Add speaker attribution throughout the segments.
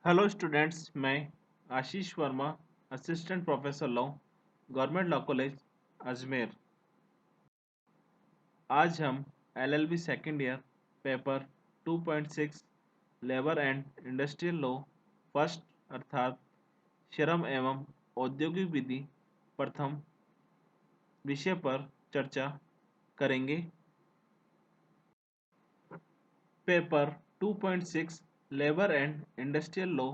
Speaker 1: Hello students, मैं Ashish Verma, assistant professor law, government law college Ajmer. आज हम LLB second year paper 2.6 labour and industrial law first अर्थात श्रम एवं औद्योगिक विधि प्रथम विषय पर चर्चा करेंगे। Paper 2.6 labour and industrial law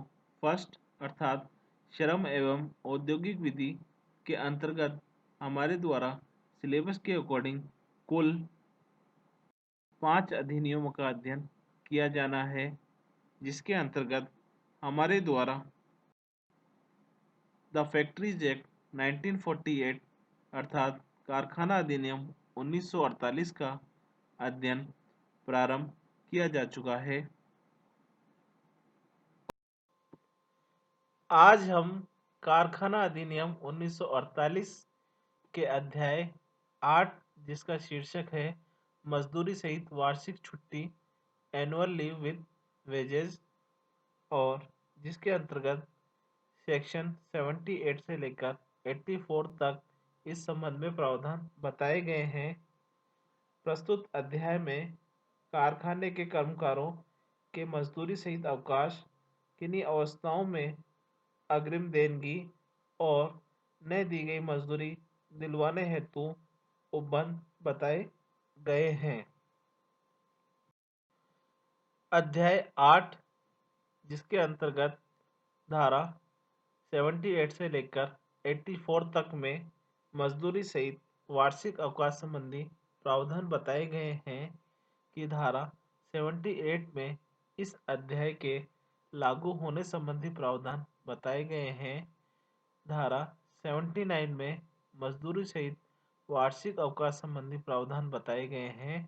Speaker 1: first अर्थात श्रम एवं औद्योगिक विधि के अंतर्गत हमारे द्वारा सिलेबस के अकॉर्डिंग कुल 5 अधिनियमों का अध्ययन किया जाना है, जिसके अंतर्गत हमारे द्वारा द फैक्ट्रीज एक्ट 1948 अर्थात कारखाना अधिनियम 1948 का अध्ययन प्रारंभ किया जा चुका है। आज हम कारखाना अधिनियम 1948 के अध्याय 8 जिसका शीर्षक है मजदूरी सहित वार्षिक छुट्टी एनुअल लीव विद वेजेस और जिसके अंतर्गत सेक्शन 78 से लेकर 84 तक इस संबंध में प्रावधान बताए गए हैं। प्रस्तुत अध्याय में कारखाने के कर्मकारों के मजदूरी सहित अवकाश किन्हीं अवस्थाओं में अग्रिम देनगी और न दी गई मजदूरी दिलवाने हेतु उपबंध बताए गए हैं। अध्याय 8 जिसके अंतर्गत धारा 78 से लेकर 84 तक में मजदूरी सहित वार्षिक अवकाश संबंधी प्रावधान बताए गए हैं कि धारा 78 में इस अध्याय के लागू होने संबंधी प्रावधान बताए गए हैं। धारा 79 में मजदूरी सहित वार्षिक अवकाश संबंधी प्रावधान बताए गए हैं।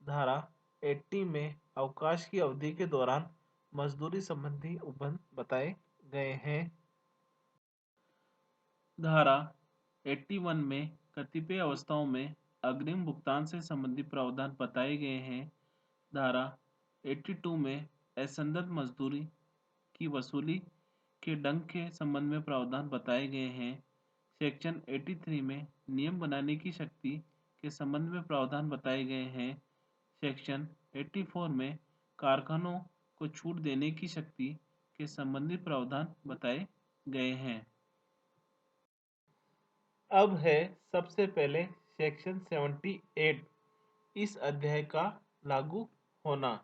Speaker 1: धारा 80 में अवकाश की अवधि के दौरान मजदूरी संबंधी उपबंध बताए गए हैं। धारा 81 में कतिपय अवस्थाओं में अग्रिम भुगतान से संबंधित प्रावधान बताए गए हैं। धारा 82 में असंदर्भ मजदूरी की वसूली के ढंग के संबंध में प्रावधान बताए गए हैं। सेक्शन 83 में नियम बनाने की शक्ति के संबंध में प्रावधान बताए गए हैं। सेक्शन 84 में कारखानों को छूट देने की शक्ति के संबंधित प्रावधान बताए गए हैं। अब है सबसे पहले सेक्शन 78 इस अध्याय का लागू होना।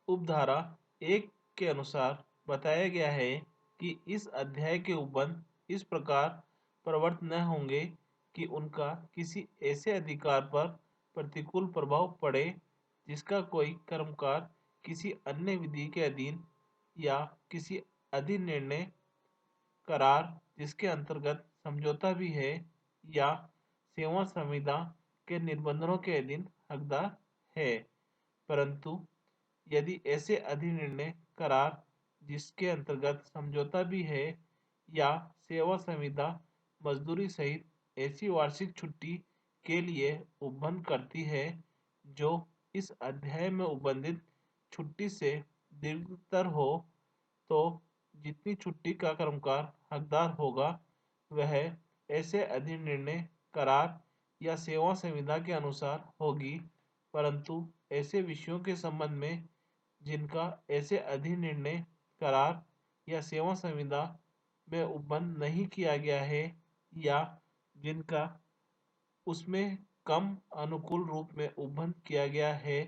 Speaker 1: उपधारा 1 के अनुसार बताया गया है कि इस अध्याय के उपबंध इस प्रकार प्रवर्त न होंगे कि उनका किसी ऐसे अधिकार पर प्रतिकूल प्रभाव पड़े जिसका कोई कर्मकार किसी अन्य विधि के अधीन या किसी अधिनिर्णय करार जिसके अंतर्गत समझौता भी है या सेवा संविदा के निबंधनों के अधीन हकदार है, परंतु यदि ऐसे अधिनिर्णय करार जिसके अंतर्गत समझौता भी है या सेवा संविदा मजदूरी सहित ऐसी वार्षिक छुट्टी के लिए उपबंध करती है जो इस अध्याय में उपबंधित छुट्टी से दीर्घतर हो, तो जितनी छुट्टी का कर्मकार हकदार होगा वह ऐसे अधिनिर्णय करार या सेवा संविदा के अनुसार होगी, परंतु ऐसे विषयों के संबंध में जिनका ऐसे अधिनिर्णय करार या सेवा संविदा में उपबंध नहीं किया गया है या जिनका उसमें कम अनुकूल रूप में उपबंध किया गया है,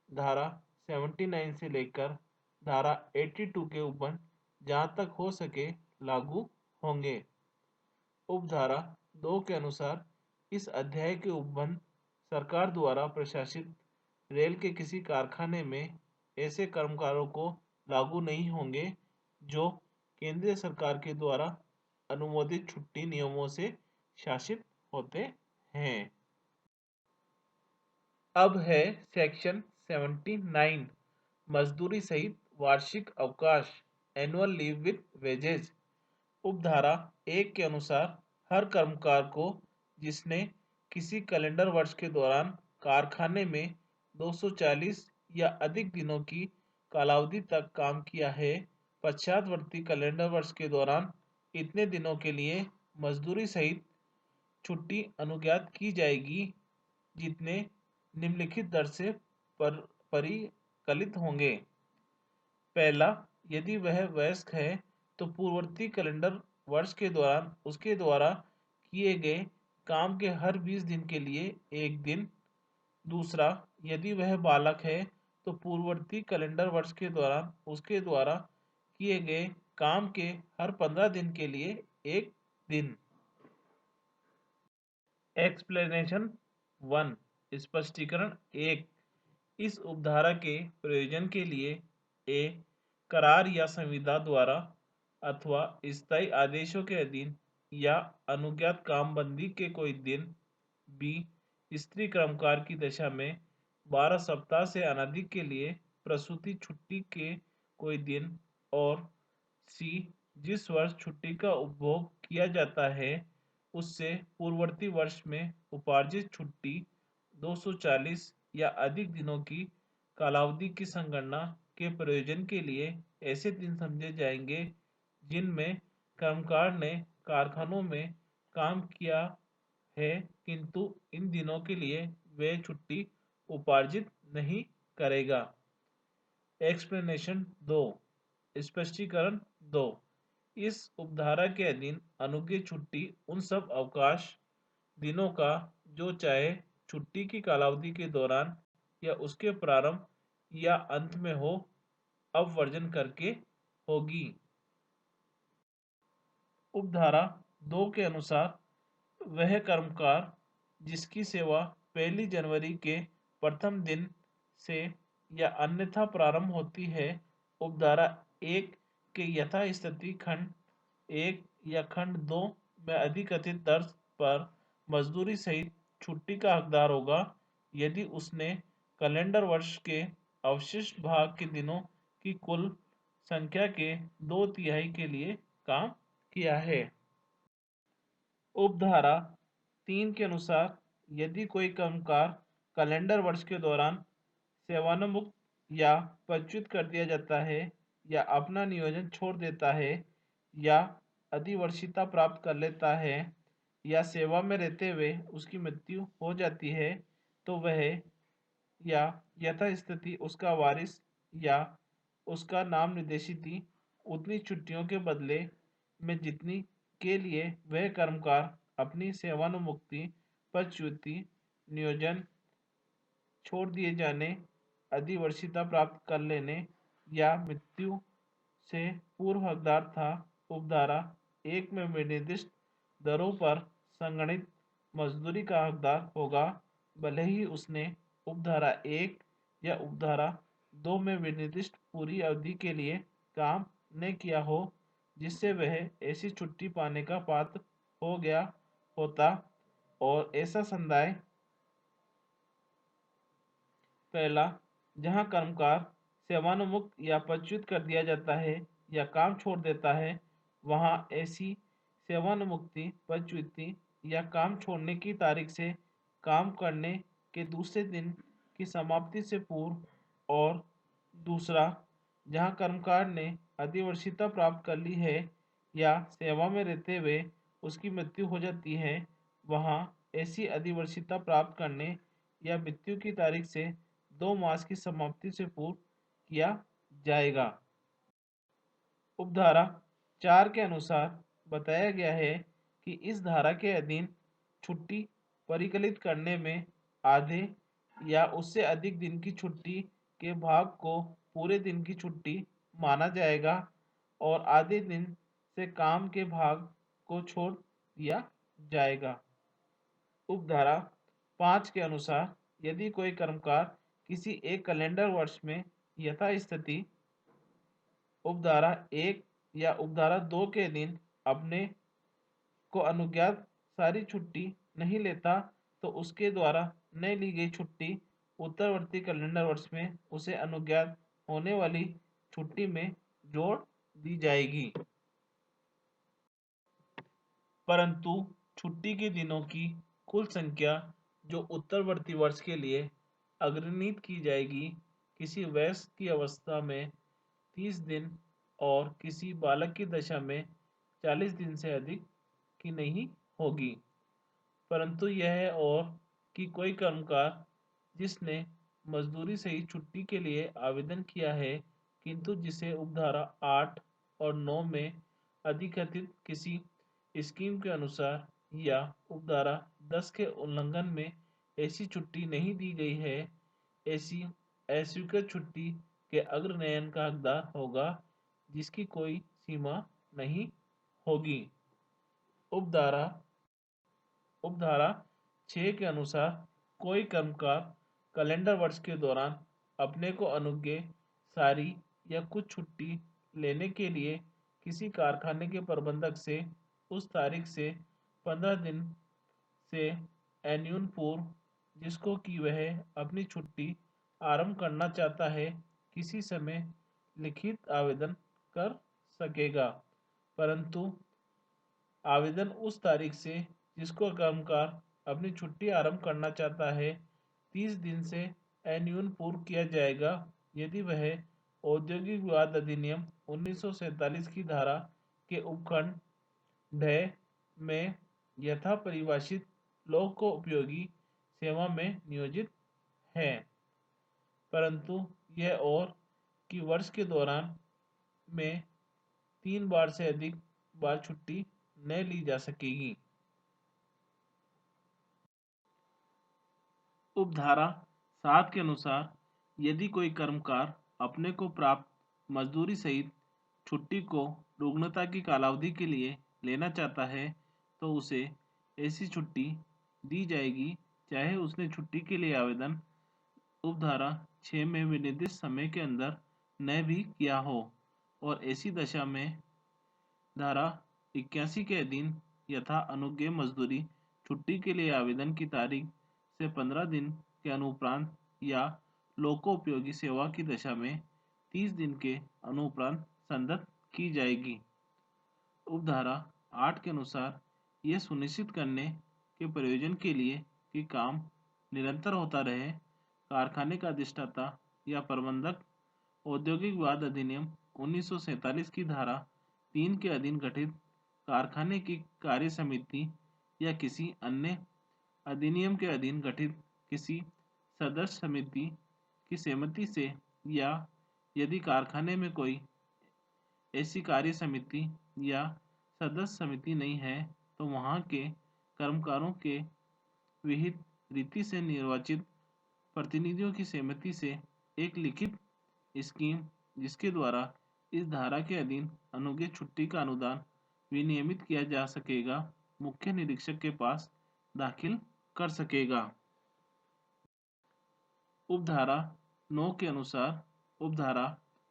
Speaker 1: धारा 79 से लेकर धारा 82 के उपबंध जहां तक हो सके लागू होंगे। उपधारा 2 के अनुसार इस अध्याय के उपबंध सरकार द्वारा प्रशासित रेल के किसी कारखाने में ऐसे कर्मकारों को लागू नहीं होंगे जो केंद्रीय सरकार के द्वारा अनुमोदित छुट्टी नियमों से शासित होते हैं। अब है सेक्शन 79 मजदूरी सहित वार्षिक अवकाश एनुअल लीव विद वेजेज। उपधारा 1 के अनुसार हर कर्मकार को जिसने किसी कैलेंडर वर्ष के दौरान कारखाने में 240 या अधिक दिनों की कालावधि तक काम किया है पश्चातवर्ती कैलेंडर वर्ष के दौरान इतने दिनों के लिए मजदूरी सहित छुट्टी अनुज्ञात की जाएगी जितने निम्नलिखित दर से परिकलित होंगे। पहला, यदि वह वयस्क है तो पूर्ववर्ती कैलेंडर वर्ष के दौरान उसके द्वारा किए गए काम के हर 20 दिन के लिए एक दिन। दूसरा, यदि वह बालक है तो पूर्ववर्ती कैलेंडर वर्ष के दौरान उसके द्वारा किए गए काम के हर 15 दिन के लिए एक दिन। एक्सप्लेनेशन 1, स्पष्टीकरण 1। इस उपधारा के प्रयोजन के लिए ए, करार या संविदा द्वारा अथवा स्थायी आदेशों के अधीन या अनुज्ञात कामबंदी के कोई दिन। बी, स्त्री कर्मकार की दशा में 12 सप्ताह से अनधिक के लिए प्रसूति छुट्टी के कोई दिन। और सी, जिस वर्ष छुट्टी का उपभोग किया जाता है उससे पूर्ववर्ती वर्ष में उपार्जित छुट्टी 240 या अधिक दिनों की कालावधि की संगणना के प्रयोजन के लिए ऐसे दिन समझे जाएंगे जिनमें कर्मकार ने कारखानों में काम किया है किंतु इन दिनों के लिए वह छुट्टी उपार्जित नहीं करेगा। एक्सप्लेनेशन 2, स्पष्टीकरण 2। इस उपधारा के अधीन अनुज्ञेय छुट्टी उन सब अवकाश दिनों का जो चाहे छुट्टी की कालावधि के दौरान या उसके प्रारंभ या अंत में हो अपवर्जन करके होगी। उपधारा 2 के अनुसार वह कर्मकार जिसकी सेवा 1 जनवरी के प्रथम दिन से या अन्यथा प्रारंभ होती है उपधारा 1 के यथास्थिति खंड 1 या खंड 2 में अधिकथित दर पर मजदूरी सहित छुट्टी का हकदार होगा यदि उसने कैलेंडर वर्ष के अवशिष्ट भाग के दिनों की कुल संख्या के 2/3 के लिए काम किया है। उपधारा 3 के अनुसार यदि कोई कर्मकार कैलेंडर वर्ष के दौरान सेवानिवृत्त या पदच्युत कर दिया जाता है या अपना नियोजन छोड़ देता है या अधिवर्षीयता प्राप्त कर लेता है या सेवा में रहते हुए उसकी मृत्यु हो जाती है तो वह या यथास्थिति उसका वारिस या उसका नाम निर्देशित उतनी छुट्टियों के बदले में जितनी के लिए वह कर्मकार अपनी सेवानिवृत्ति, पदच्युति, नियोजन छोड़ दिए जाने, अधिवर्षीयता प्राप्त कर लेने या मृत्यु से पूर्व हकदार था। उपधारा 1 में निर्दिष्ट दरों पर संगणित मजदूरी का हकदार होगा भले ही उसने उपधारा 1 या उपधारा 2 में विनिर्दिष्ट पूरी अवधि के लिए काम न किया हो जिससे वह ऐसी छुट्टी पाने का पात्र हो गया होता। और ऐसा संदाय पहला, जहां कर्मकार सेवानिवृत्त या पदच्युत कर दिया जाता है या काम छोड़ देता है वहां ऐसी सेवानिवृत्ति, पदच्युति या काम छोड़ने की तारीख से काम करने के दूसरे दिन की समाप्ति से पूर्व। और दूसरा, जहां कर्मकार ने अधिवर्षीयता प्राप्त कर ली है या सेवा में रहते हुए उसकी मृत्यु हो जाती है वहां ऐसी अधिवर्षीयता प्राप्त करने या मृत्यु की तारीख से 2 मास की समाप्ति से पूर्व किया जाएगा। उपधारा 4 के अनुसार बताया गया है कि इस धारा के अधीन छुट्टी परिकलित करने में आधे या उससे अधिक दिन की छुट्टी के भाग को पूरे दिन की छुट्टी माना जाएगा और आधे दिन से काम के भाग को छोड़ दिया जाएगा। उपधारा 5 के अनुसार यदि कोई कर्मकार किसी एक कैलेंडर वर्ष में यथास्थिति उपधारा 1 या उपधारा 2 के दिन अपने को अनुज्ञात सारी छुट्टी नहीं लेता तो उसके द्वारा न ली गई छुट्टी उत्तरवर्ती कैलेंडर वर्ष में उसे अनुज्ञात होने वाली छुट्टी में जोड़ दी जाएगी। परंतु छुट्टी के दिनों की कुल संख्या जो उत्तरवर्ती वर्ष के लिए अग्रनीत की जाएगी किसी वयस्क की अवस्था में 30 दिन और किसी बालक की दशा में 40 दिन से अधिक की नहीं होगी। परंतु यह है और कि कोई कर्मकार जिसने मजदूरी सहित छुट्टी के लिए आवेदन किया है किंतु जिसे उपधारा 8 और 9 में अधिकथित किसी स्कीम के अनुसार या उपधारा 10 के उल्लंघन में ऐसी छुट्टी नहीं दी गई है, ऐसी अस्वीकृत छुट्टी के अग्रनयन का हकदार होगा जिसकी कोई सीमा नहीं होगी। उपधारा उपधारा 6 के अनुसार कोई कर्मकार कैलेंडर वर्ष के दौरान अपने को अनुज्ञेय सारी या कुछ छुट्टी लेने के लिए किसी कारखाने के प्रबंधक से उस तारीख से 15 दिन से एन्यून पूर्व जिसको कि वह अपनी छुट्टी आरंभ करना चाहता है किसी समय लिखित आवेदन कर सकेगा। परंतु आवेदन उस तारीख से जिसको कर्मकार अपनी छुट्टी आरंभ करना चाहता है 30 दिन से एन्यून पूर्व किया जाएगा यदि वह औद्योगिक विवाद अधिनियम 1947 की धारा के उपखंड ढ में यथा परिभाषित लोक को उपयोगी सेवा में नियोजित है। परंतु यह और कि वर्ष के दौरान में 3 बार से अधिक बार छुट्टी न ली जा सकेगी। उपधारा 7 के अनुसार यदि कोई कर्मकार अपने को प्राप्त मजदूरी सहित छुट्टी को रुग्णता की कालावधि के लिए लेना चाहता है तो उसे ऐसी छुट्टी दी जाएगी चाहे उसने छुट्टी के लिए आवेदन उपधारा 6 में विनिर्दिष्ट समय के अंदर न भी किया हो और ऐसी दशा में धारा 81 के अधीन यथा अनुज्ञेय मजदूरी छुट्टी के लिए आवेदन की तारीख से 15 दिन के अनुपरांत या लोकोपयोगी सेवा की दशा में 30 दिन के अनुपरांत संदत की जाएगी। उपधारा 8 के अनुसार यह सुनिश्चित करने के प्रयोजन के लिए कि काम निरंतर होता रहे कारखाने का अधिष्ठाता या प्रबंधक औद्योगिक विवाद अधिनियम 1947 की धारा 3 के अधीन गठित कारखाने की कार्य समिति या किसी अन्य अधिनियम के अधीन गठित किसी सदस्य समिति की सहमति से या यदि कारखाने में कोई ऐसी कार्य समिति या सदस्य समिति नहीं है तो वहाँ के कर्मकारों के विहित रीति से निर्वाचित प्रतिनिधियों की सहमति से एक लिखित स्कीम जिसके द्वारा इस धारा के अधीन अनुज्ञेय छुट्टी का अनुदान विनियमित किया जा सकेगा मुख्य निरीक्षक के पास दाखिल कर सकेगा। उपधारा 9 के अनुसार उपधारा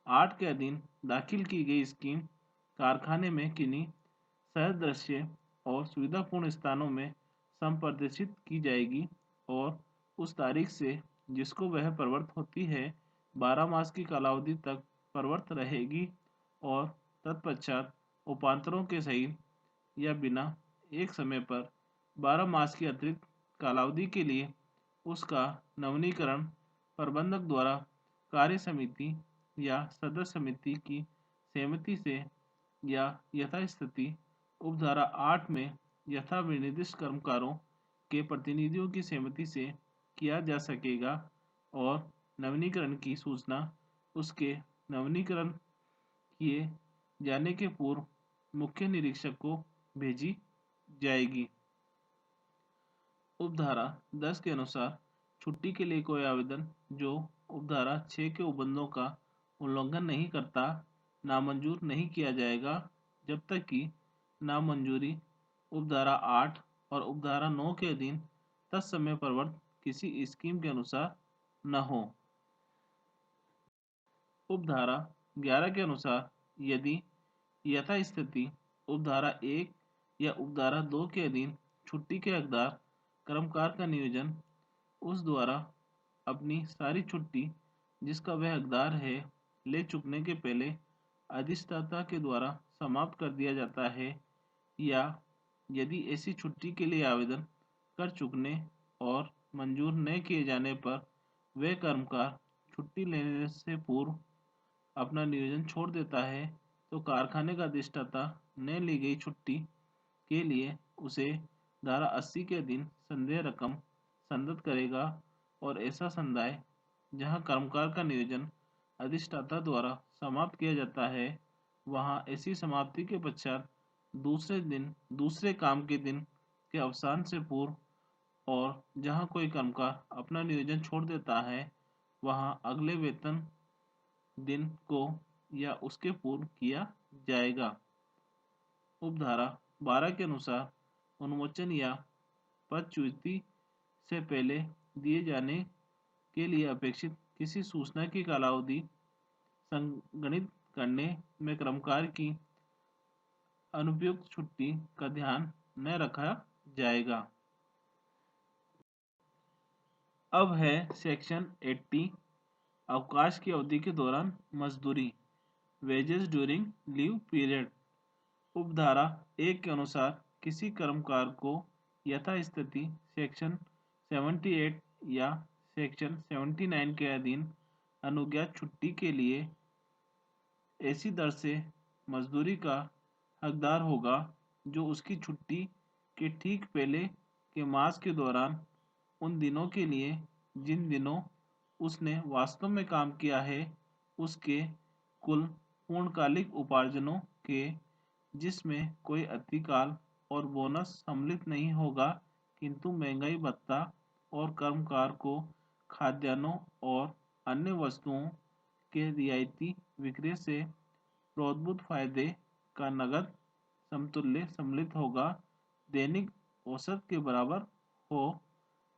Speaker 1: 8 के अधीन दाखिल की गई स्कीम कारखाने में किन्हीं सहदृश्य और सुविधापूर्ण स्थानों में संप्रदर्शित की जाएगी और उस तारीख से जिसको वह प्रवृत्त होती है 12 मास की कालावधि तक प्रवृत्त रहेगी और तत्पश्चात उपांतरों के सहित या बिना एक समय पर 12 मास की अतिरिक्त कालावधि के लिए उसका नवीनीकरण प्रबंधक द्वारा कार्य समिति या सदस्य समिति की सहमति से या यथास्थिति उपधारा 8 में यथा विनिर्दिष्ट कर्मकारों के प्रतिनिधियों की सहमति से किया जा सकेगा और नवीनीकरण की सूचना उसके नवीनीकरण किए जाने के पूर्व मुख्य निरीक्षक को भेजी जाएगी। उपधारा 10 के अनुसार छुट्टी के लिए कोई आवेदन जो उपधारा 6 के उपबंधों का उल्लंघन नहीं करता नामंजूर नहीं किया जाएगा जब तक कि नामंजूरी उपधारा 8 और उपधारा 9 के अधीन तत्समय प्रवृत्त किसी स्कीम के अनुसार न हो। उपधारा 11 के अनुसार यदि यथास्थिति उपधारा 1 या उपधारा 2 के अधीन छुट्टी के हकदार कर्मकार का नियोजन उस द्वारा अपनी सारी छुट्टी जिसका वह हकदार है ले चुकने के पहले अधिष्ठाता के द्वारा समाप्त कर दिया जाता है या यदि ऐसी छुट्टी के लिए आवेदन कर चुकने और मंजूर न किए जाने पर वह कर्मकार छुट्टी लेने से पूर्व अपना नियोजन छोड़ देता है तो कारखाने का अधिष्ठाता न ली गई छुट्टी के लिए उसे धारा 80 के अधीन संदेय रकम संदत करेगा और ऐसा संदाय जहां कर्मकार का नियोजन अधिष्ठाता द्वारा समाप्त किया जाता है वहां ऐसी समाप्ति के पश्चात दूसरे काम के दिन के अवसान से पूर्व और जहां कोई कर्मकार अपना नियोजन छोड़ देता है वहां अगले वेतन दिन को या उसके पूर्व किया जाएगा। उपधारा 12 के अनुसार उन्मोचन या पदच्युति से पहले दिए जाने के लिए अपेक्षित किसी सूचना की कालावधि संगणित करने में कर्मकार की अनुपयुक्त छुट्टी का ध्यान न रखा जाएगा। अब है सेक्शन 80 अवकाश की अवधि के दौरान मजदूरी वेजेस ड्यूरिंग लीव पीरियड। उपधारा 1 के अनुसार किसी कर्मकार को यथास्थिति सेक्शन 78 या सेक्शन 79 के अधीन अनुज्ञात छुट्टी के लिए ऐसी दर से मजदूरी का हकदार होगा जो उसकी छुट्टी के ठीक पहले के मास के दौरान उन दिनों के लिए जिन दिनों उसने वास्तव में काम किया है उसके कुल पूर्णकालिक उपार्जनों के जिसमें कोई अतिकाल और बोनस सम्मिलित नहीं होगा किंतु महंगाई भत्ता और कर्मकार को खाद्यान्नों और अन्य वस्तुओं के रियायती विक्रय से प्रोद्भूत फायदे का नगद समतुल्य सम्मिलित होगा दैनिक औसत के बराबर हो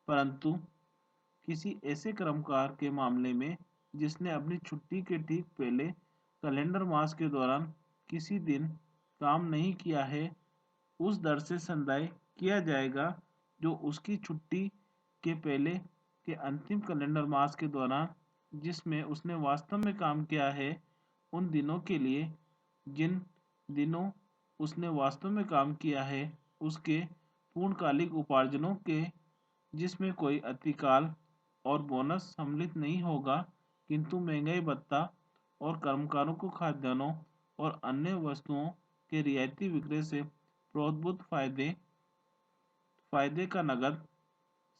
Speaker 1: परंतु किसी ऐसे कर्मकार के मामले में जिसने अपनी छुट्टी के ठीक पहले कैलेंडर मास के दौरान किसी दिन काम नहीं किया है उस दर से संदाय किया जाएगा जो उसकी छुट्टी के पहले के अंतिम कैलेंडर मास के दौरान जिसमें उसने वास्तव में काम किया है उन दिनों के लिए जिन दिनों उसने वास्तव में काम किया है उसके पूर्णकालिक उपार्जनों के जिसमें कोई अतिकाल और बोनस सम्मिलित नहीं होगा किंतु महंगाई भत्ता और कर्मकारों को खाद्यान्नों और अन्य वस्तुओं के रियायती विक्रय से प्रोद्भूत फायदे का नगद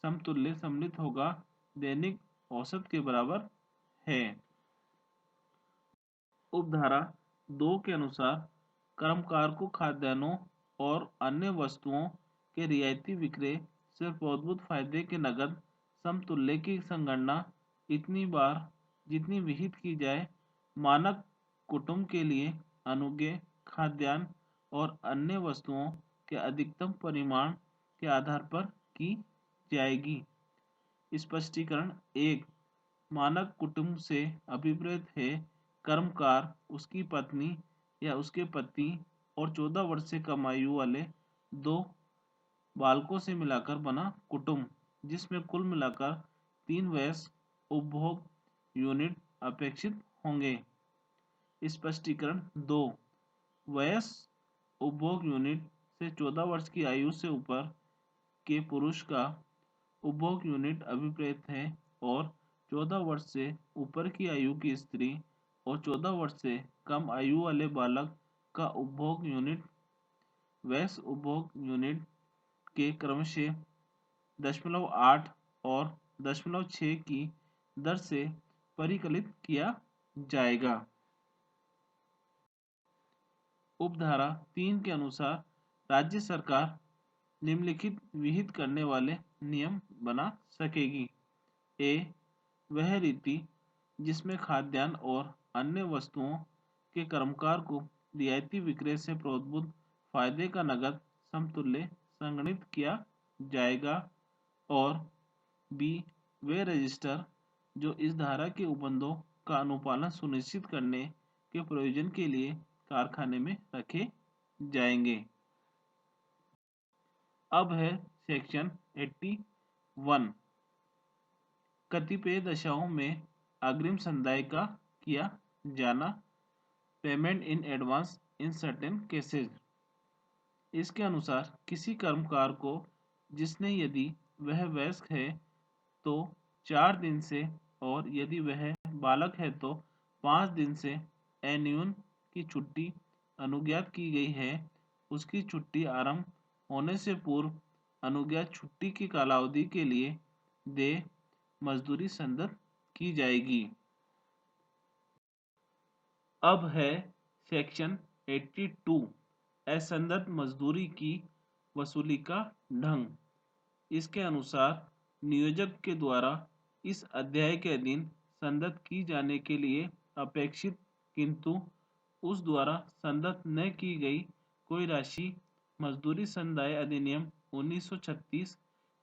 Speaker 1: समतुल्य सम्मिलित होगा दैनिक औसत के बराबर है। उपधारा 2 के अनुसार कर्मकार को खाद्यान्नों और अन्य वस्तुओं के रियायती विक्रय से प्रोद्भूत फायदे के नगद समतुल्य की संगणना इतनी बार जितनी विहित की जाए मानक कुटुंब के लिए अनुज्ञेय खाद्यान्न और अन्य वस्तुओं के अधिकतम परिमाण के आधार पर की जाएगी। स्पष्टीकरण 1 मानक कुटुंब से अभिप्रेत है कर्मकार उसकी पत्नी या उसके पति और 14 वर्ष से कम आयु वाले दो बालकों से मिलाकर बना कुटुंब जिसमें कुल मिलाकर 3 वयस्क उपभोग यूनिट अपेक्षित होंगे। स्पष्टीकरण 2 वयस्क उपभोग यूनिट से 14 वर्ष की आयु से ऊपर के पुरुष का उपभोग यूनिट अभिप्रेत है और 14 वर्ष से ऊपर की आयु की स्त्री और 14 वर्ष से कम आयु वाले बालक का उपभोग यूनिट वयस्क उपभोग यूनिट के क्रमशः 0.8 और 0.6 की दर से परिकलित किया जाएगा। उपधारा 3 के अनुसार राज्य सरकार निम्नलिखित विहित करने वाले नियम बना सकेगी। ए वह रीति जिसमें खाद्यान्न और अन्य वस्तुओं के कर्मकार को रियायती विक्रय से प्रोद्भूत फायदे का नगद समतुल्य संगणित किया जाएगा और बी वे रजिस्टर जो इस धारा के उपबंधों का अनुपालन सुनिश्चित करने के प्रयोजन के लिए कारखाने में रखे जाएंगे। अब है सेक्शन 81 कतिपय दशाओं में अग्रिम संदाय का किया जाना payment in advance in certain cases. इसके अनुसार किसी कर्मकार को जिसने यदि वह वयस्क है तो 4 दिन से और यदि वह बालक है तो 5 दिन से एन्यून की छुट्टी अनुज्ञात की गई है उसकी छुट्टी आरंभ होने से पूर्व अनुज्ञात छुट्टी की कालावधि के लिए देय मजदूरी संदर्भ की जाएगी। अब है सेक्शन 82 असंदर्भ मजदूरी की वसूली का ढंग। इसके अनुसार नियोजक के द्वारा इस अध्याय के अधीन संदत्त की जाने के लिए अपेक्षित किंतु उस द्वारा संदत्त न की गई कोई राशि मजदूरी संदाय अधिनियम 1936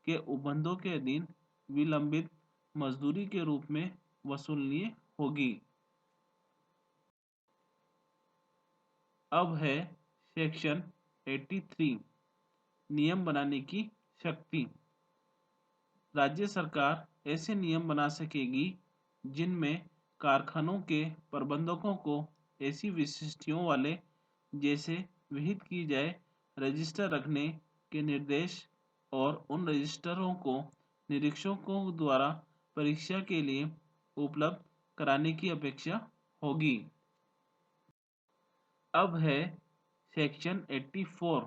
Speaker 1: के उपबंधों के अधीन विलंबित मजदूरी के रूप में वसूलनीय होगी। अब है सेक्शन 83 नियम बनाने की शक्ति। राज्य सरकार ऐसे नियम बना सकेगी जिनमें कारखानों के प्रबंधकों को ऐसी विशिष्टियों वाले जैसे विहित की जाए रजिस्टर रखने के निर्देश और उन रजिस्टरों को निरीक्षकों द्वारा परीक्षा के लिए उपलब्ध कराने की अपेक्षा होगी। अब है सेक्शन 84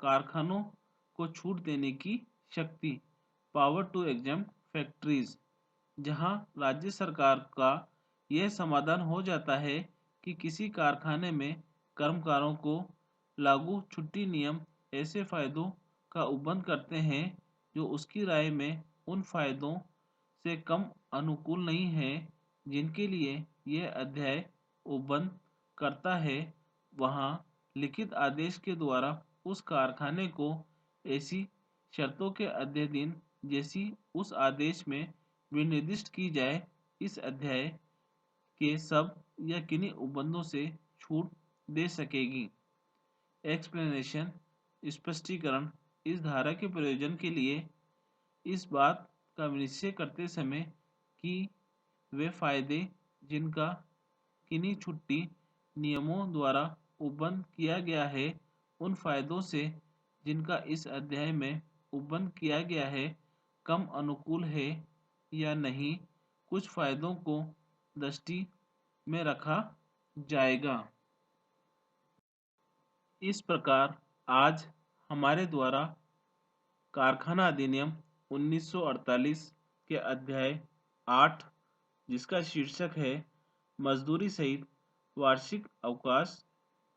Speaker 1: कारखानों को छूट देने की शक्ति पावर टू एग्जेम्प्ट फैक्ट्रीज। जहां राज्य सरकार का यह समाधान हो जाता है कि किसी कारखाने में कर्मकारों को लागू छुट्टी नियम ऐसे फायदों का उपबंध करते हैं जो उसकी राय में उन फायदों से कम अनुकूल नहीं है जिनके लिए यह अध्याय उपबंध करता है, वहां लिखित आदेश के द्वारा उस कारखाने को ऐसी शर्तों के अधीन जैसी उस आदेश में विनिर्दिष्ट की जाए इस अध्याय के सब या किन्हीं उपबंधों से छूट दे सकेगी। एक्सप्लेनेशन स्पष्टीकरण इस धारा के प्रयोजन के लिए इस बात का निश्चय करते समय कि वे फायदे जिनका किन्हीं छुट्टी नियमों द्वारा उपबंध किया गया है उन फायदों से जिनका इस अध्याय में उपबंध किया गया है कम अनुकूल है या नहीं, कुछ फायदों को दृष्टि में रखा जाएगा। इस प्रकार आज हमारे द्वारा कारखाना अधिनियम 1948 के अध्याय 8 जिसका शीर्षक है मजदूरी सहित वार्षिक अवकाश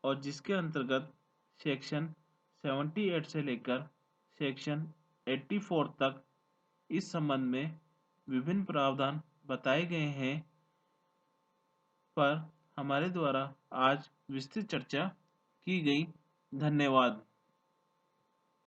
Speaker 1: और जिसके अंतर्गत सेक्शन 78 से लेकर सेक्शन 84 तक इस संबंध में विभिन्न प्रावधान बताए गए हैं पर हमारे द्वारा आज विस्तृत चर्चा की गई। धन्यवाद।